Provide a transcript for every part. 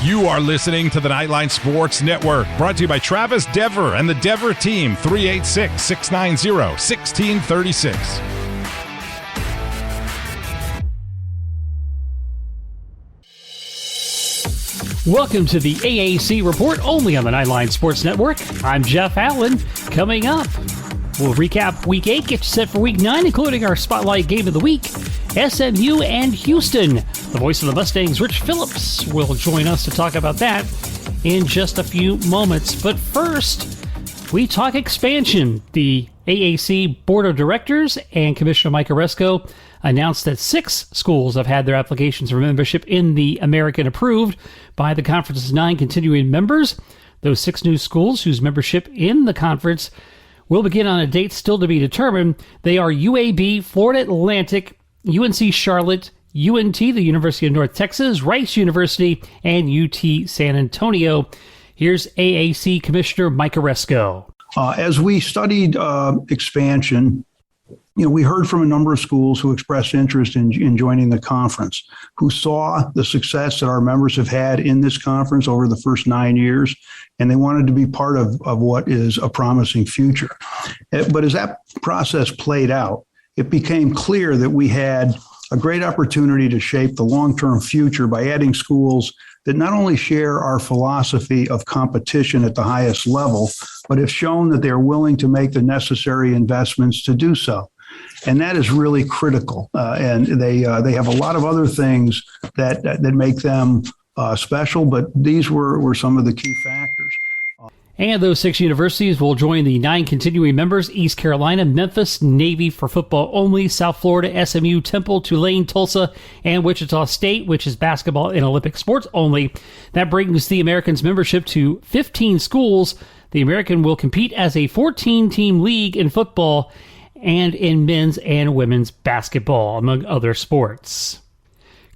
You are listening to the Nightline Sports Network, brought to you by Travis Dever and the Dever team, 386-690-1636. Welcome to the AAC Report, only on the Nightline Sports Network. I'm Jeff Allen. Coming up, we'll recap Week 8, get you set for Week 9, including our Spotlight Game of the Week, SMU and Houston. The voice of the Mustangs, Rich Phillips, will join us to talk about that in just a few moments. But first, we talk expansion. The AAC Board of Directors and Commissioner Mike Oresco announced that 6 schools have had their applications for membership in the American approved by the conference's 9 continuing members. Those 6 new schools whose membership in the conference will begin on a date still to be determined. They are UAB, Florida Atlantic, UNC Charlotte, UNT, the University of North Texas, Rice University, and UT San Antonio. Here's AAC Commissioner Mike Oresco. As we studied expansion, we heard from a number of schools who expressed interest in joining the conference, who saw the success that our members have had in this conference over the first 9 years, and they wanted to be part of what is a promising future. But as that process played out, it became clear that we had a great opportunity to shape the long-term future by adding schools that not only share our philosophy of competition at the highest level, but have shown that they're willing to make the necessary investments to do so. And that is really critical. And they have a lot of other things that make them special, but these were some of the key factors. And those 6 universities will join the 9 continuing members: East Carolina, Memphis, Navy for football only, South Florida, SMU, Temple, Tulane, Tulsa, and Wichita State, which is basketball and Olympic sports only. That brings the Americans' membership to 15 schools. The American will compete as a 14-team league in football and in men's and women's basketball, among other sports.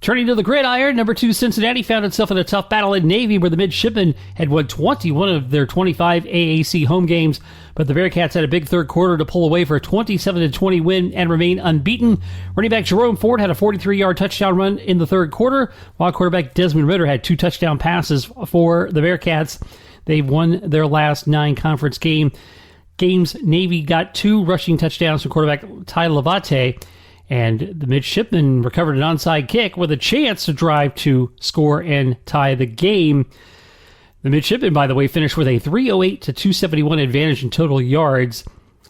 Turning to the gridiron, number 2 Cincinnati found itself in a tough battle at Navy, where the midshipmen had won 21 of their 25 AAC home games, but the Bearcats had a big third quarter to pull away for a 27-20 win and remain unbeaten. Running back Jerome Ford had a 43-yard touchdown run in the third quarter, while quarterback Desmond Ritter had 2 touchdown passes for the Bearcats. They've won their last 9 conference games. Navy got 2 rushing touchdowns from quarterback Ty Levate, and the midshipmen recovered an onside kick with a chance to drive to score and tie the game. The midshipmen, by the way, finished with a 308 to 271 advantage in total yards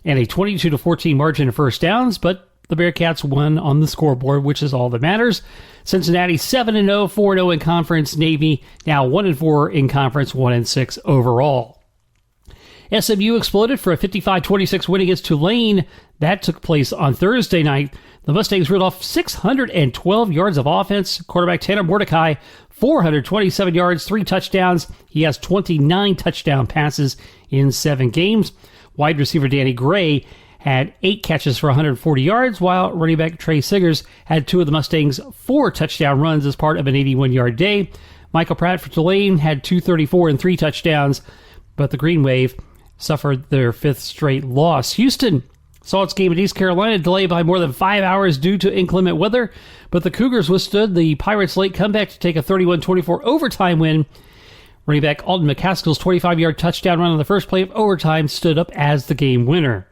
and a 22-14 margin of first downs, but the Bearcats won on the scoreboard, which is all that matters. Cincinnati 7-0, 4-0 in conference. Navy now 1-4 in conference, 1-6 overall. SMU exploded for a 55-26 win against Tulane. That took place on Thursday night. The Mustangs reeled off 612 yards of offense. Quarterback Tanner Mordecai, 427 yards, 3 touchdowns. He has 29 touchdown passes in 7 games. Wide receiver Danny Gray had 8 catches for 140 yards, while running back Trey Siggers had 2 of the Mustangs' 4 touchdown runs as part of an 81-yard day. Michael Pratt for Tulane had 234 and 3 touchdowns, but the Green Wave suffered their 5th straight loss. Houston saw its game at East Carolina delayed by more than 5 hours due to inclement weather, but the Cougars withstood the Pirates' late comeback to take a 31-24 overtime win. Running back Alton McCaskill's 25-yard touchdown run on the first play of overtime stood up as the game winner.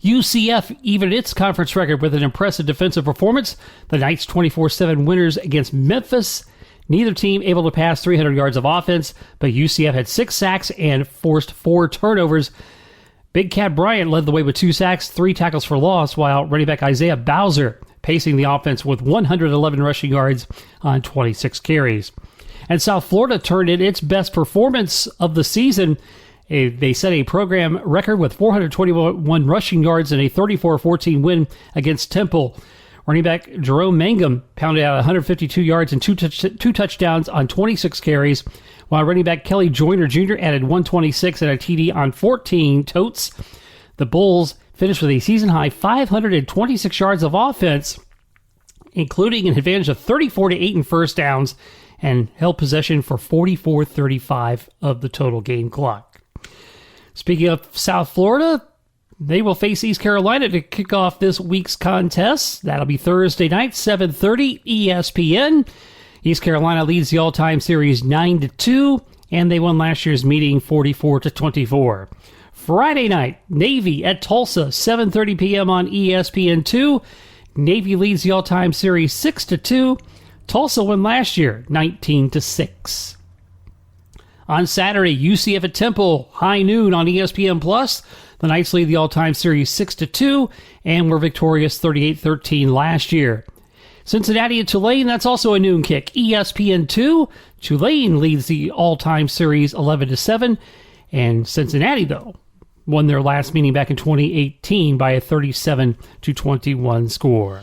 UCF evened its conference record with an impressive defensive performance. The Knights' 24-7 winners against Memphis. Neither team able to pass 300 yards of offense, but UCF had 6 sacks and forced 4 turnovers. Big Cat Bryant led the way with 2 sacks, 3 tackles for loss, while running back Isaiah Bowser pacing the offense with 111 rushing yards on 26 carries. And South Florida turned in its best performance of the season. They set a program record with 421 rushing yards and a 34-14 win against Temple. Running back Jerome Mangum pounded out 152 yards and 2 touchdowns on 26 carries, while running back Kelly Joyner Jr. added 126 and a TD on 14 totes. The Bulls finished with a season-high 526 yards of offense, including an advantage of 34-8 in first downs, and held possession for 44-35 of the total game clock. Speaking of South Florida, they will face East Carolina to kick off this week's contest. That'll be Thursday night, 7:30, ESPN. East Carolina leads the all-time series 9-2, and they won last year's meeting 44-24. Friday night, Navy at Tulsa, 7:30 p.m. on ESPN2. Navy leads the all-time series 6-2. Tulsa won last year 19-6. On Saturday, UCF at Temple, high noon on ESPN Plus. The Knights lead the all-time series 6-2 and were victorious 38-13 last year. Cincinnati at Tulane, that's also a noon kick. ESPN2, Tulane leads the all-time series 11-7, and Cincinnati, though, won their last meeting back in 2018 by a 37-21 score.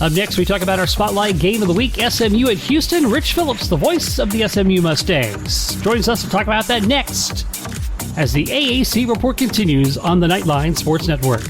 Up next, we talk about our Spotlight Game of the Week, SMU at Houston. Rich Phillips, the voice of the SMU Mustangs, joins us to talk about that next as the AAC report continues on the Nightline Sports Network.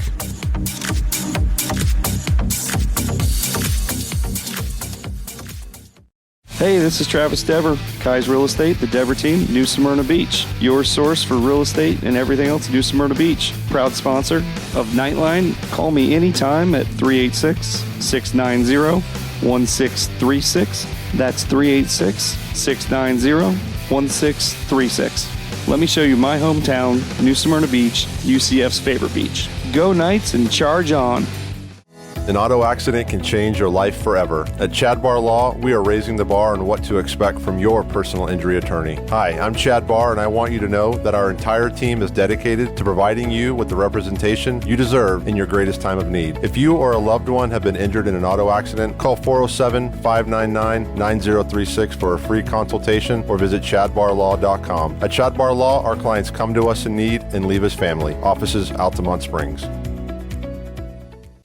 Hey, this is Travis Dever, Kai's Real Estate, the Dever team, New Smyrna Beach. Your source for real estate and everything else, New Smyrna Beach. Proud sponsor of Nightline. Call me anytime at 386-690-1636. That's 386-690-1636. Let me show you my hometown, New Smyrna Beach, UCF's favorite beach. Go Knights and charge on. An auto accident can change your life forever. At Chad Barr Law, we are raising the bar on what to expect from your personal injury attorney. Hi, I'm Chad Barr, and I want you to know that our entire team is dedicated to providing you with the representation you deserve in your greatest time of need. If you or a loved one have been injured in an auto accident, call 407-599-9036 for a free consultation or visit chadbarlaw.com. At Chad Barr Law, our clients come to us in need and leave as family. Offices, Altamont Springs.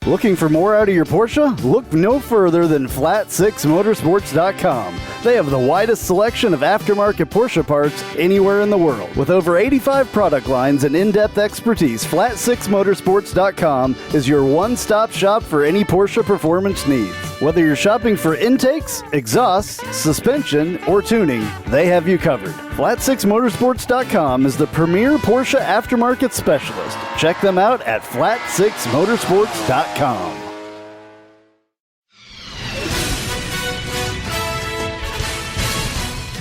Looking for more out of your Porsche? Look no further than Flat6Motorsports.com. They have the widest selection of aftermarket Porsche parts anywhere in the world. With over 85 product lines and in-depth expertise, Flat6Motorsports.com is your one-stop shop for any Porsche performance needs. Whether you're shopping for intakes, exhausts, suspension, or tuning, they have you covered. Flat6Motorsports.com is the premier Porsche aftermarket specialist. Check them out at Flat6Motorsports.com.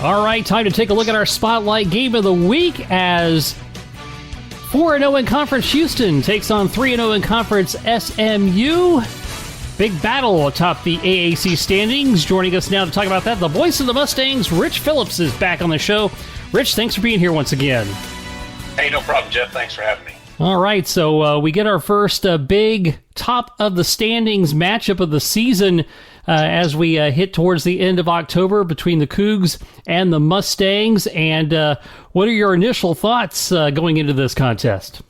All right, time to take a look at our Spotlight Game of the Week as 4-0 in Conference Houston takes on 3-0 in Conference SMU. Big battle atop the AAC standings. Joining us now to talk about that, the voice of the Mustangs, Rich Phillips, is back on the show. Rich, thanks for being here once again. Hey, no problem, Jeff. Thanks for having me. All right, so we get our first big top-of-the-standings matchup of the season as we hit towards the end of October between the Cougs and the Mustangs. And what are your initial thoughts going into this contest?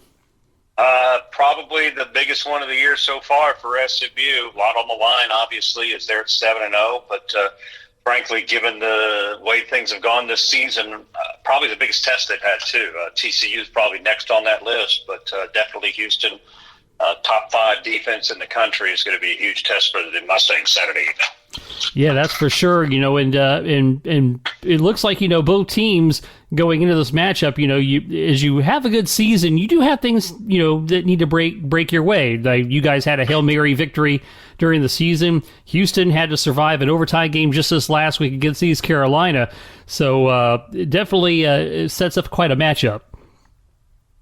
Probably the biggest one of the year so far for SMU. A lot on the line, obviously, as they're at 7-0. But frankly, given the way things have gone this season, probably the biggest test they've had, too. TCU is probably next on that list, but definitely Houston, top 5 defense in the country, is going to be a huge test for the Mustangs Saturday evening. Yeah, that's for sure. You know, and it looks like, you know, both teams going into this matchup, you know, as you have a good season, you do have things, you know, that need to break your way. Like, you guys had a Hail Mary victory during the season. Houston had to survive an overtime game just this last week against East Carolina. So it definitely sets up quite a matchup.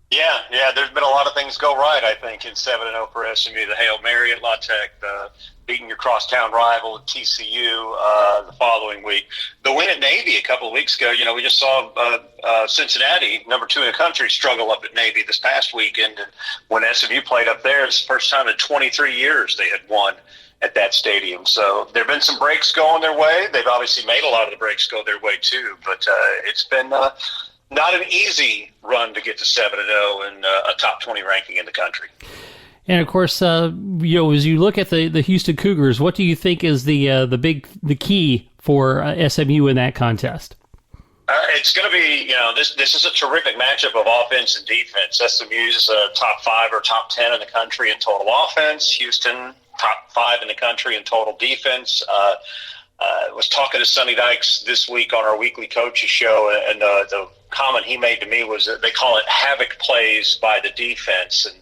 Yeah, there's been a lot of things go right, I think, in 7-0 for SMU. The Hail Mary at La Tech, beating your crosstown rival at TCU the following week. The win at Navy a couple of weeks ago, you know, we just saw Cincinnati, number 2 in the country, struggle up at Navy this past weekend. And when SMU played up there, it's the first time in 23 years they had won at that stadium. So there have been some breaks going their way. They've obviously made a lot of the breaks go their way, too. But it's been not an easy run to get to 7-0 and a top 20 ranking in the country. And of course, you know, as you look at the Houston Cougars, what do you think is the key for SMU in that contest? It's going to be, you know, this is a terrific matchup of offense and defense. SMU's top 5 or top 10 in the country in total offense. Houston, top 5 in the country in total defense. I was talking to Sonny Dykes this week on our weekly coaches show, and the comment he made to me was that they call it havoc plays by the defense, and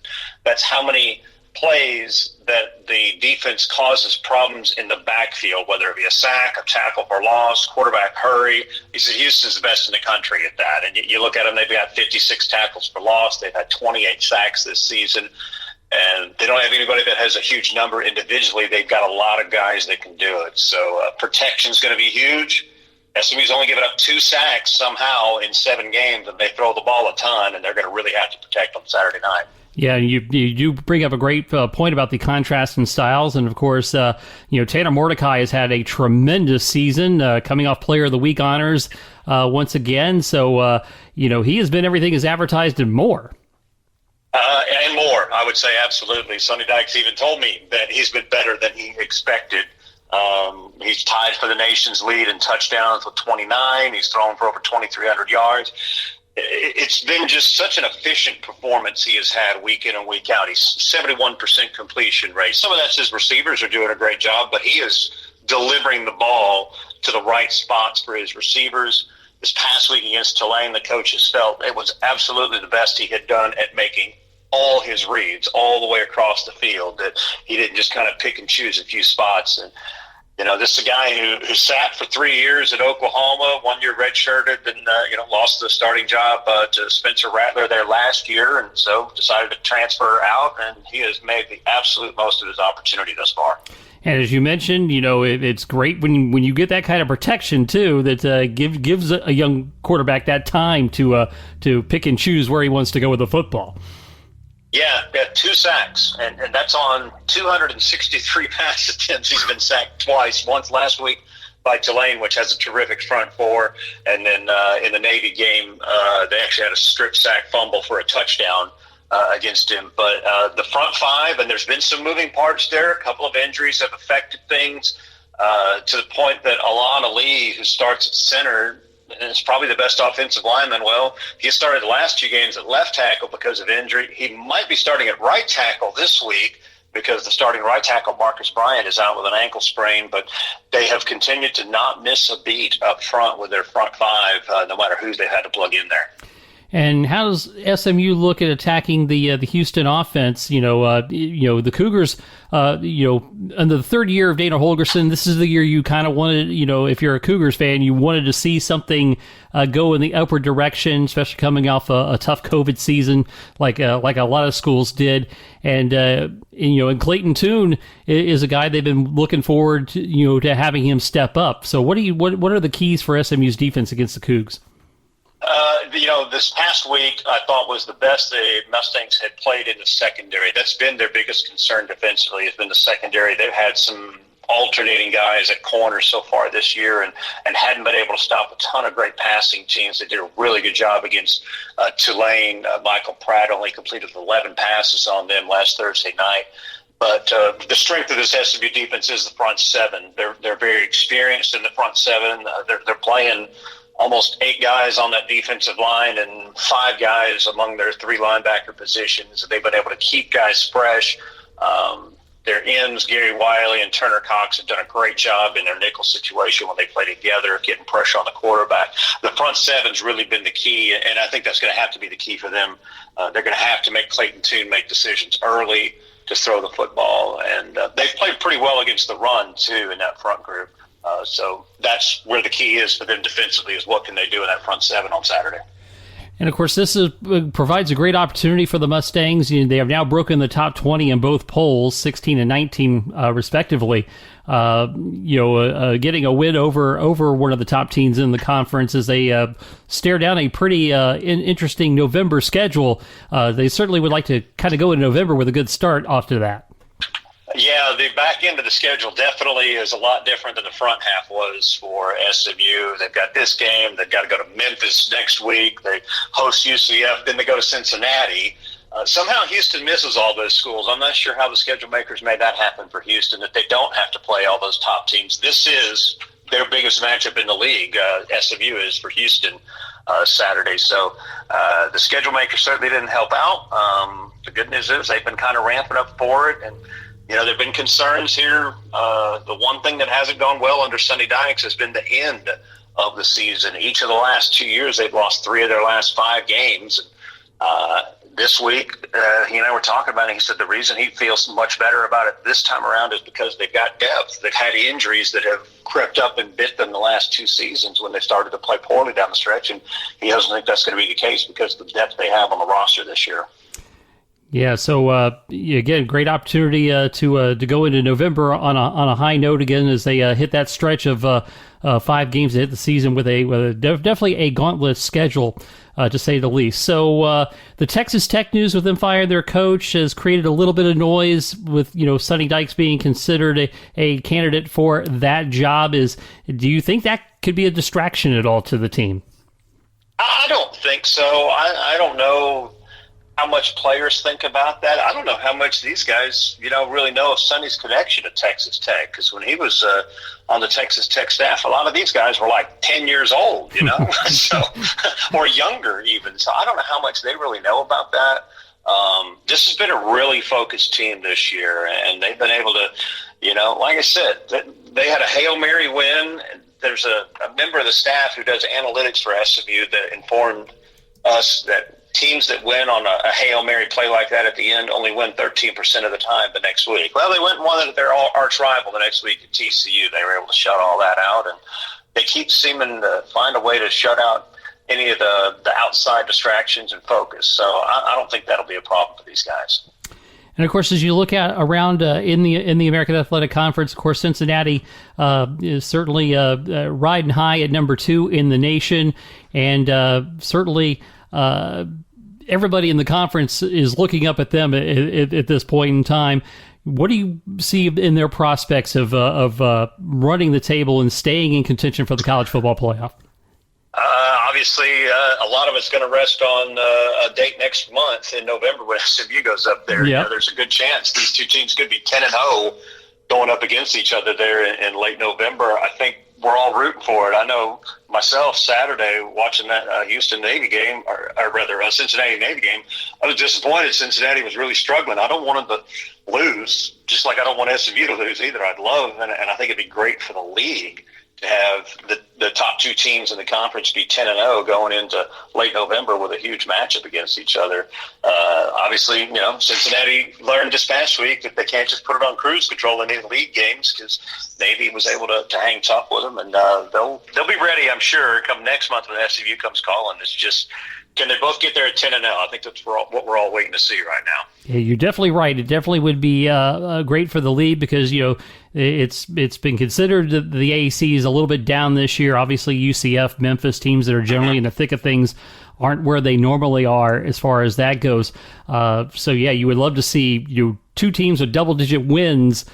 that's how many plays that the defense causes problems in the backfield, whether it be a sack, a tackle for loss, quarterback hurry. He said Houston's the best in the country at that. And you look at them, they've got 56 tackles for loss. They've had 28 sacks this season. And they don't have anybody that has a huge number individually. They've got a lot of guys that can do it. So protection's going to be huge. SMU's only given up 2 sacks somehow in 7 games, and they throw the ball a ton, and they're going to really have to protect on Saturday night. Yeah, you do bring up a great point about the contrast in styles, and of course, Tanner Mordecai has had a tremendous season, coming off Player of the Week honors once again. So, he has been everything is advertised and more. And more, I would say, absolutely. Sonny Dykes even told me that he's been better than he expected. He's tied for the nation's lead in touchdowns with 29. He's thrown for over 2,300 yards. It's been just such an efficient performance he has had week in and week out. He's 71% completion rate. Some of that's his receivers are doing a great job, but he is delivering the ball to the right spots for his receivers. This past week against Tulane, the coaches felt it was absolutely the best he had done at making all his reads all the way across the field, that he didn't just kind of pick and choose a few spots. And this is a guy who sat for 3 years at Oklahoma, 1 year redshirted, and lost the starting job to Spencer Rattler there last year, and so decided to transfer out, and he has made the absolute most of his opportunity thus far. And as you mentioned, it's great when you get that kind of protection too, that gives a young quarterback that time to pick and choose where he wants to go with the football. Yeah, 2 sacks, and that's on 263 pass attempts. He's been sacked twice, once last week by Tulane, which has a terrific front four, and then in the Navy game, they actually had a strip sack fumble for a touchdown against him. But the front 5, and there's been some moving parts there. A couple of injuries have affected things to the point that Alon Ali, who starts at center, and is probably the best offensive lineman. Well, he started the last 2 games at left tackle because of injury. He might be starting at right tackle this week because the starting right tackle, Marcus Bryant, is out with an ankle sprain. But they have continued to not miss a beat up front with their front 5, no matter who they had to plug in there. And how does SMU look at attacking the Houston offense? The Cougars, under the 3rd year of Dana Holgerson, this is the year you kind of wanted, if you're a Cougars fan, you wanted to see something go in the upward direction, especially coming off a tough COVID season, like a lot of schools did. And Clayton Tune is a guy they've been looking forward to, to having him step up. So what are the keys for SMU's defense against the Cougs? This past week I thought was the best the Mustangs had played in the secondary. That's been their biggest concern defensively, has been the secondary. They've had some alternating guys at corner so far this year and hadn't been able to stop a ton of great passing teams. They did a really good job against Tulane. Michael Pratt only completed 11 passes on them last Thursday night. But the strength of this SMU defense is the front 7. They're very experienced in the front 7. They're playing almost 8 guys on that defensive line and 5 guys among their 3 linebacker positions. They've been able to keep guys fresh. Their ends, Gary Wiley and Turner Cox, have done a great job in their nickel situation when they play together, getting pressure on the quarterback. The front 7's really been the key, and I think that's going to have to be the key for them. They're going to have to make Clayton Tune make decisions early to throw the football, and they've played pretty well against the run, too, in that front group. So that's where the key is for them defensively, is what can they do in that front 7 on Saturday. And, of course, this provides a great opportunity for the Mustangs. They have now broken the top 20 in both polls, 16 and 19, respectively. Getting a win over one of the top teams in the conference as they stare down a pretty interesting November schedule. They certainly would like to kind of go in November with a good start off to that. Yeah, the back end of the schedule definitely is a lot different than the front half was for SMU. They've got this game. They've got to go to Memphis next week. They host UCF. Then they go to Cincinnati. Somehow Houston misses all those schools. I'm not sure how the schedule makers made that happen for Houston, that they don't have to play all those top teams. This is their biggest matchup in the league, SMU is, for Houston Saturday. So the schedule makers certainly didn't help out. The good news is they've been kind of ramping up for it, and there have been concerns here. The one thing that hasn't gone well under Sonny Dykes has been the end of the season. Each of the last 2 years, they've lost 3 of their last 5 games. this week, he and I were talking about it. He said the reason he feels much better about it this time around is because they've got depth. They've had injuries that have crept up and bit them the last 2 seasons when they started to play poorly down the stretch, and he doesn't think that's going to be the case because of the depth they have on the roster this year. Yeah, so again, great opportunity to go into November on a high note again as they hit that stretch of 5 games to hit the season with definitely a gauntlet schedule, to say the least. So the Texas Tech news with them firing their coach has created a little bit of noise with Sonny Dykes being considered a candidate for that job. Do you think that could be a distraction at all to the team? I don't think so. I don't know how much players think about that. I don't know how much these guys, really know of Sonny's connection to Texas Tech, because when he was on the Texas Tech staff, a lot of these guys were like 10 years old, so or younger even. So I don't know how much they really know about that. This has been a really focused team this year, and they've been able to, like I said, they had a Hail Mary win. There's a member of the staff who does analytics for SMU that informed us that teams that win on a Hail Mary play like that at the end only win 13% of the time the next week. Well, they went and won their arch rival the next week at TCU. They were able to shut all that out, and they keep seeming to find a way to shut out any of the outside distractions and focus. So I don't think that'll be a problem for these guys. And of course, as you look at around in the American Athletic Conference, of course, Cincinnati is certainly riding high at number 2 in the nation, and certainly everybody in the conference is looking up at them at this point in time. What do you see in their prospects of running the table and staying in contention for the college football playoff? Obviously, a lot of it's going to rest on a date next month in November when SMU goes up there. Yep. There's a good chance these two teams could be 10-0 going up against each other there in late November. I think we're all rooting for it. I know myself, Saturday, watching that Houston Navy game, or rather a Cincinnati Navy game, I was disappointed. Cincinnati was really struggling. I don't want them to lose, just like I don't want SMU to lose either. I'd love, and I think it'd be great for the league to have the top 2 teams in the conference be 10-0 going into late November with a huge matchup against each other. Obviously, Cincinnati learned this past week that they can't just put it on cruise control in any league games, because Navy was able to hang tough with them, and they'll be ready, I'm sure, come next month when SMU comes calling. It's just, can they both get there at 10-0? I think that's what we're all waiting to see right now. Yeah, you're definitely right. It definitely would be great for the league, because it's been considered that the AAC is a little bit down this year. Obviously, UCF, Memphis, teams that are generally in the thick of things aren't where they normally are as far as that goes. So yeah, you would love to see 2 teams with double-digit wins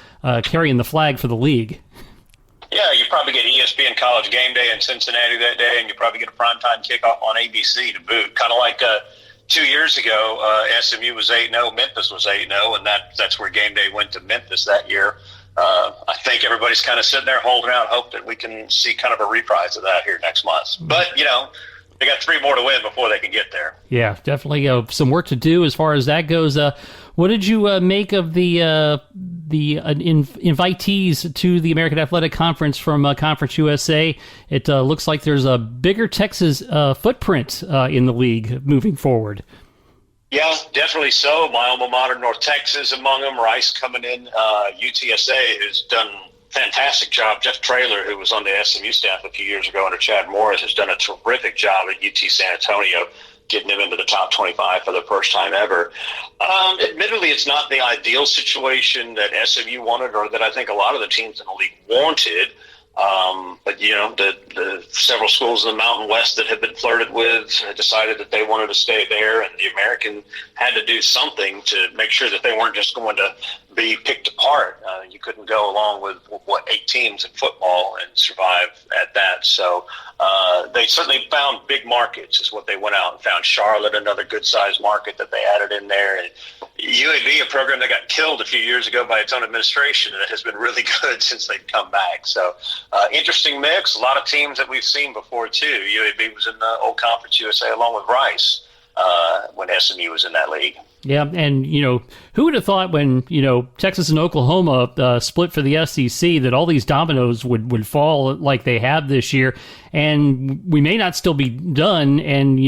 carrying the flag for the league. Yeah, you probably get ESPN College Game Day in Cincinnati that day, and you probably get a primetime kickoff on ABC to boot. Kind of like 2 years ago, SMU was 8-0, Memphis was 8-0, and that's where Game Day went to Memphis that year. I think everybody's kind of sitting there holding out hope that we can see kind of a reprise of that here next month. But, they got 3 more to win before they can get there. Yeah, definitely some work to do as far as that goes. What did you make of the invitees to the American Athletic Conference from Conference USA? It looks like there's a bigger Texas footprint in the league moving forward. Yeah, definitely so. My alma mater, North Texas, among them. Rice coming in. UTSA has done a fantastic job. Jeff Traylor, who was on the SMU staff a few years ago under Chad Morris, has done a terrific job at UT San Antonio, getting them into the top 25 for the first time ever. Admittedly, it's not the ideal situation that SMU wanted, or that I think a lot of the teams in the league wanted. But, the several schools in the Mountain West that had been flirted with decided that they wanted to stay there, and the American had to do something to make sure that they weren't just going to be picked apart. You couldn't go along with 8 teams in football and survive at that. So they certainly found big markets is what they went out and found. Charlotte, another good-sized market that they added in there. And UAB, a program that got killed a few years ago by its own administration, and it has been really good since they've come back. So interesting mix. A lot of teams that we've seen before, too. UAB was in the old Conference USA along with Rice when SMU was in that league. Yeah, and, who would have thought when, Texas and Oklahoma split for the SEC that all these dominoes would fall like they have this year, and we may not still be done, and,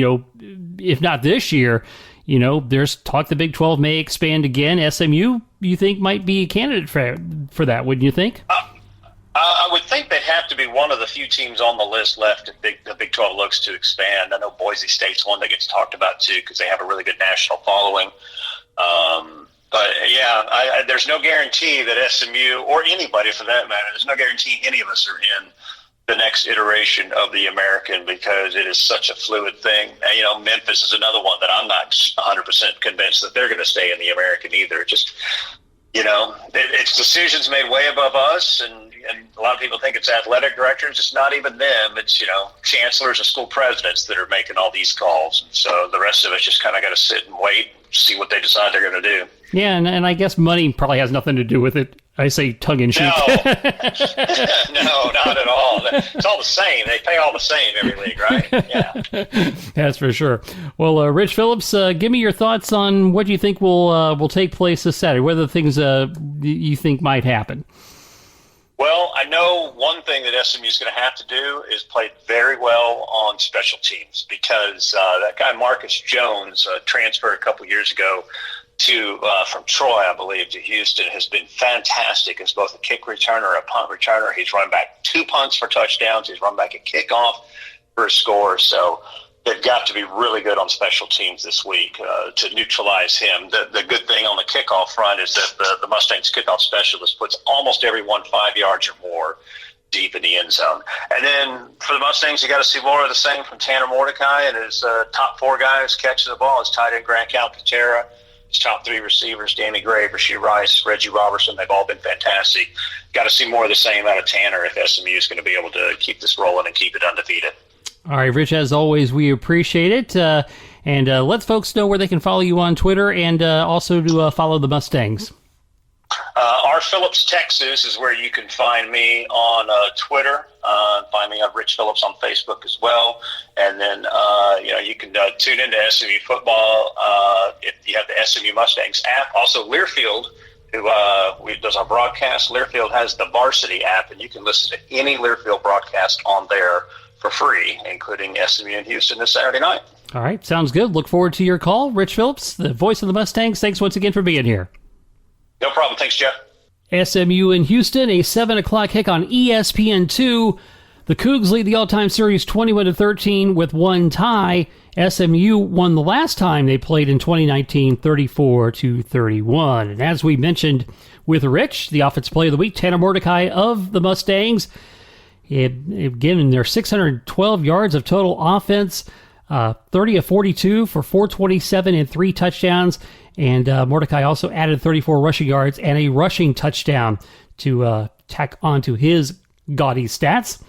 if not this year, there's talk the Big 12 may expand again. SMU, you think, might be a candidate for that, wouldn't you think? I would think they'd have to be one of the few teams on the list left if the Big 12 looks to expand. I know Boise State's one that gets talked about, too, because they have a really good national following. But, yeah, there's no guarantee that SMU, or anybody for that matter, there's no guarantee any of us are in the next iteration of the American, because it is such a fluid thing. And, Memphis is another one that I'm not 100% convinced that they're going to stay in the American either. Just, it's decisions made way above us, and a lot of people think it's athletic directors. It's not even them. It's, chancellors and school presidents that are making all these calls. And so the rest of us just kind of got to sit and wait, see what they decide they're going to do. Yeah, and I guess money probably has nothing to do with it. I say tongue-in-cheek. No, no, not at all. It's all the same. They pay all the same every league, right? Yeah. That's for sure. Well, Rich Phillips, give me your thoughts on what you think will take place this Saturday, what are the things you think might happen? Well, I know one thing that SMU is going to have to do is play very well on special teams, because that guy Marcus Jones transferred a couple years ago from Troy, I believe, to Houston, has been fantastic as both a kick returner, a punt returner. He's run back 2 punts for touchdowns. He's run back a kickoff for a score. So they've got to be really good on special teams this week to neutralize him. The good thing on the kickoff front is that the Mustangs kickoff specialist puts almost everyone 5 yards or more deep in the end zone. And then for the Mustangs, you got to see more of the same from Tanner Mordecai and his top 4 guys catching the ball. His tight end Grant Calcaterra, his top 3 receivers, Danny Gray, Rasheed Rice, Reggie Robertson. They've all been fantastic. Got to see more of the same out of Tanner if SMU is going to be able to keep this rolling and keep it undefeated. All right, Rich, as always, we appreciate it. And let folks know where they can follow you on Twitter and also to follow the Mustangs. R. Phillips, Texas is where you can find me on Twitter. Find me on Rich Phillips on Facebook as well. And then, you can tune into SMU football if you have the SMU Mustangs app. Also, Learfield, who does our broadcast. Learfield has the Varsity app, and you can listen to any Learfield broadcast on there for free, including SMU in Houston this Saturday night. All right, sounds good. Look forward to your call. Rich Phillips, the voice of the Mustangs, thanks once again for being here. No problem. Thanks, Jeff. SMU in Houston, a 7 o'clock kick on ESPN2. The Cougs lead the all-time series 21-13 with one tie. SMU won the last time they played in 2019, 34-31. And as we mentioned with Rich, the offensive player of the week, Tanner Mordecai of the Mustangs, again, their 612 yards of total offense, 30 of 42 for 427 and 3 touchdowns. And Mordecai also added 34 rushing yards and a rushing touchdown to tack onto his gaudy stats.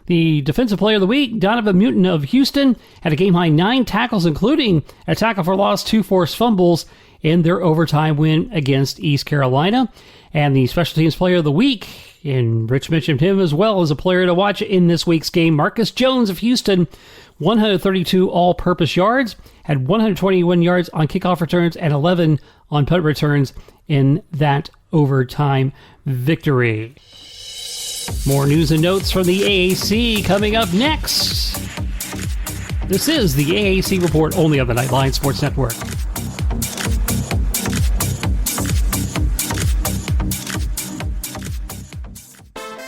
The defensive player of the week, Donovan Mutin of Houston, had a game-high 9 tackles, including a tackle for loss, 2 forced fumbles in their overtime win against East Carolina. And the special teams player of the week, and Rich mentioned him as well as a player to watch in this week's game, Marcus Jones of Houston, 132 all-purpose yards, had 121 yards on kickoff returns and 11 on punt returns in that overtime victory. More news and notes from the AAC coming up next. This is the AAC Report, only on the Nightline Sports Network.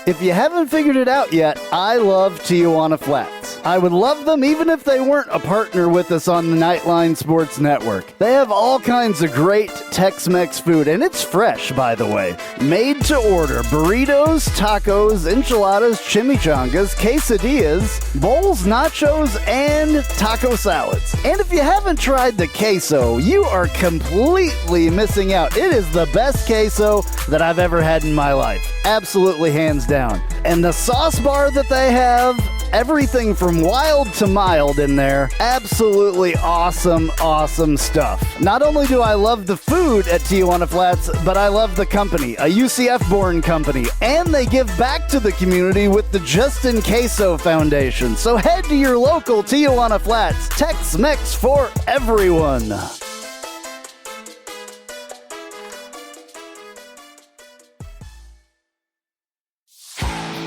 If you haven't figured it out yet, I love Tijuana Flats. I would love them even if they weren't a partner with us on the Nightline Sports Network. They have all kinds of great Tex-Mex food, and it's fresh, by the way. Made to order burritos, tacos, enchiladas, chimichangas, quesadillas, bowls, nachos, and taco salads. And if you haven't tried the queso, you are completely missing out. It is the best queso that I've ever had in my life. Absolutely hands down. And the sauce bar that they have, everything from wild to mild in there. Absolutely awesome, awesome stuff. Not only do I love the food at Tijuana Flats, but I love the company, a UCF-born company. And they give back to the community with the Justin Queso Foundation. So head to your local Tijuana Flats. Tex-Mex for everyone.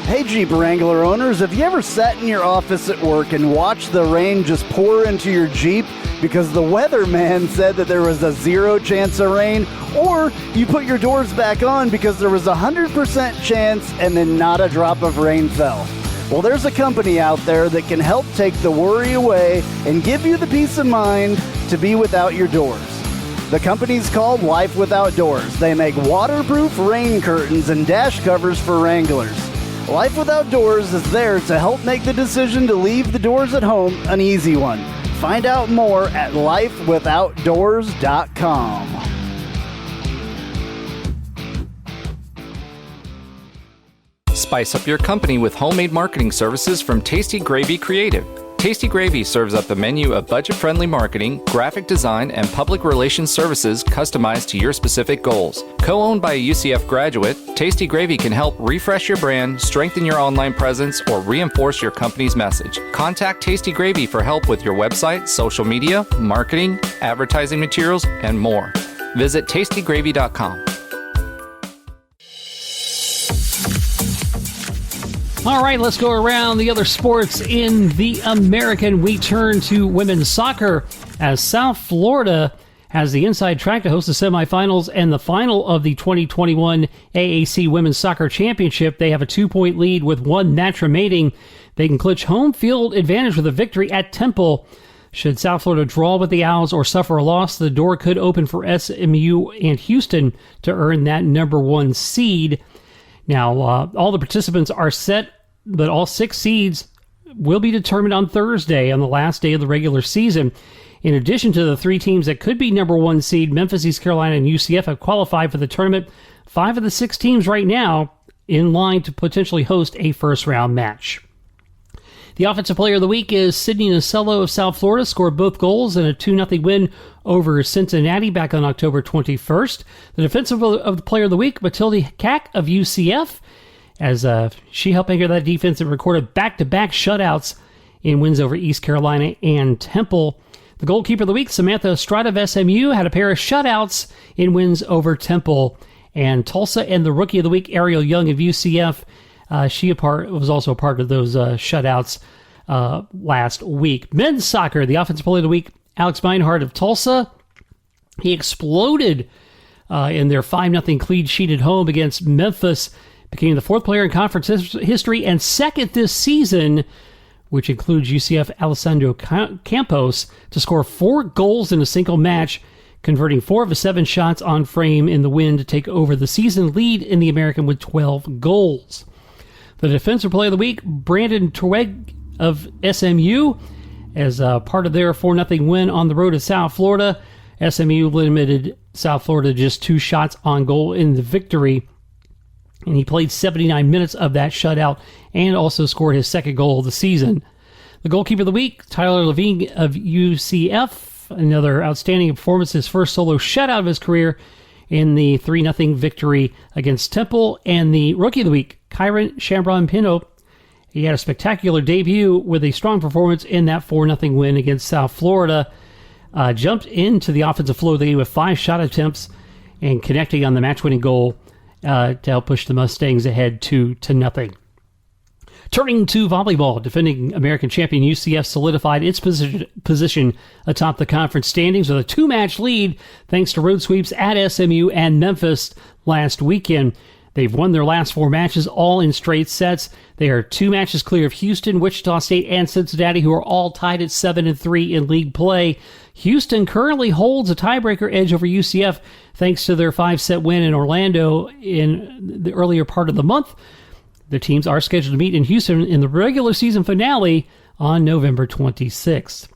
Hey Jeep Wrangler owners, have you ever sat in your office at work and watched the rain just pour into your Jeep because the weatherman said that there was a 0 chance of rain? Or you put your doors back on because there was a 100% chance and then not a drop of rain fell? Well, there's a company out there that can help take the worry away and give you the peace of mind to be without your doors. The company's called Life Without Doors. They make waterproof rain curtains and dash covers for Wranglers. Life Without Doors is there to help make the decision to leave the doors at home an easy one. Find out more at lifewithoutdoors.com. Spice up your company with homemade marketing services from Tasty Gravy Creative. Tasty Gravy serves up the menu of budget-friendly marketing, graphic design, and public relations services customized to your specific goals. Co-owned by a UCF graduate, Tasty Gravy can help refresh your brand, strengthen your online presence, or reinforce your company's message. Contact Tasty Gravy for help with your website, social media, marketing, advertising materials, and more. Visit tastygravy.com. All right, let's go around the other sports in the American. We turn to women's soccer as South Florida has the inside track to host the semifinals and the final of the 2021 AAC Women's Soccer Championship. They have a 2-point lead with one match remaining. They can clinch home field advantage with a victory at Temple. Should South Florida draw with the Owls or suffer a loss, the door could open for SMU and Houston to earn that number 1 seed. Now, all the participants are set, but all 6 seeds will be determined on Thursday, on the last day of the regular season. In addition to the 3 teams that could be number 1 seed, Memphis, East Carolina, and UCF have qualified for the tournament. 5 of the 6 teams right now in line to potentially host a first-round match. The Offensive Player of the Week is Sydney Nasello of South Florida, scored both goals in a 2-0 win over Cincinnati back on October 21st. The Defensive Player of the Week, Matilde Cack of UCF, as she helped anchor that defense and recorded back-to-back shutouts in wins over East Carolina and Temple. The Goalkeeper of the Week, Samantha Estrada of SMU, had a pair of shutouts in wins over Temple and Tulsa. And the Rookie of the Week, Ariel Young of UCF, she was also a part of those shutouts last week. Men's soccer, the Offensive Player of the Week, Alex Meinhardt of Tulsa. He exploded in their 5-0 clean sheet at home against Memphis, became the 4th player in conference history and 2nd this season, which includes UCF Alessandro Campos, to score 4 goals in a single match, converting 4 of his 7 shots on frame in the win to take over the season lead in the American with 12 goals. The Defensive Player of the Week, Brandon Tweg of SMU, as part of their 4-0 win on the road to South Florida. SMU limited South Florida to just 2 shots on goal in the victory, and he played 79 minutes of that shutout and also scored his 2nd goal of the season. The Goalkeeper of the Week, Tyler Levine of UCF, another outstanding performance, his first solo shutout of his career in the 3-0 victory against Temple. And the Rookie of the Week, Kyron Chambron-Pino, he had a spectacular debut with a strong performance in that 4-0 win against South Florida. Jumped into the offensive flow of the game with 5 shot attempts and connecting on the match-winning goal to help push the Mustangs ahead 2-0. Turning to volleyball, defending American champion UCF solidified its position atop the conference standings with a 2-match lead thanks to road sweeps at SMU and Memphis last weekend. They've won their last 4 matches, all in straight sets. They are 2 matches clear of Houston, Wichita State, and Cincinnati, who are all tied at 7-3 in league play. Houston currently holds a tiebreaker edge over UCF thanks to their 5-set win in Orlando in the earlier part of the month. The teams are scheduled to meet in Houston in the regular season finale on November 26th.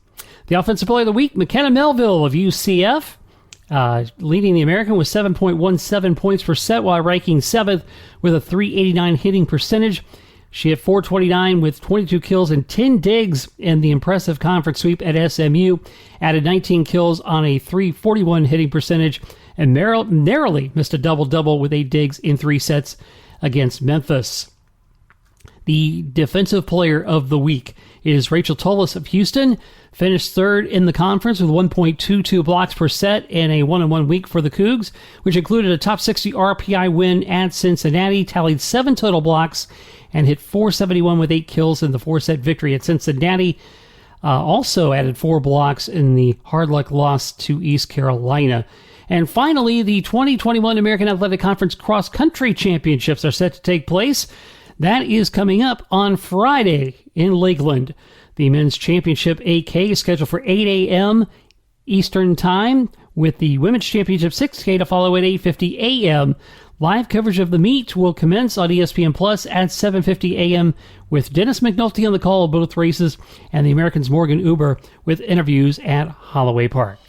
The Offensive Player of the Week, McKenna Melville of UCF, leading the American with 7.17 points per set while ranking 7th with a .389 hitting percentage. She had .429 with 22 kills and 10 digs in the impressive conference sweep at SMU, added 19 kills on a .341 hitting percentage, and narrowly missed a double-double with 8 digs in 3 sets against Memphis. The Defensive Player of the Week is Rachel Tullis of Houston. Finished third in the conference with 1.22 blocks per set in a 1-on-1 week for the Cougs, which included a top 60 RPI win at Cincinnati, tallied 7 total blocks, and hit .471 with 8 kills in the 4-set victory at Cincinnati. Also added 4 blocks in the hard luck loss to East Carolina. And finally, the 2021 American Athletic Conference Cross Country Championships are set to take place. That is coming up on Friday in Lakeland. The men's championship AK is scheduled for 8 a.m. Eastern Time, with the women's championship 6K to follow at 8:50 a.m. Live coverage of the meet will commence on ESPN Plus at 7:50 a.m. with Dennis McNulty on the call of both races and the Americans' Morgan Uber with interviews at Holloway Park.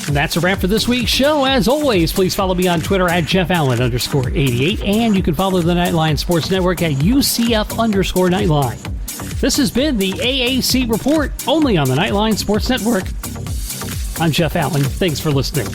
And that's a wrap for this week's show. As always, please follow me on Twitter at JeffAllen_88, and you can follow the Nightline Sports Network at UCF_Nightline. This has been the AAC Report, only on the Nightline Sports Network. I'm Jeff Allen. Thanks for listening.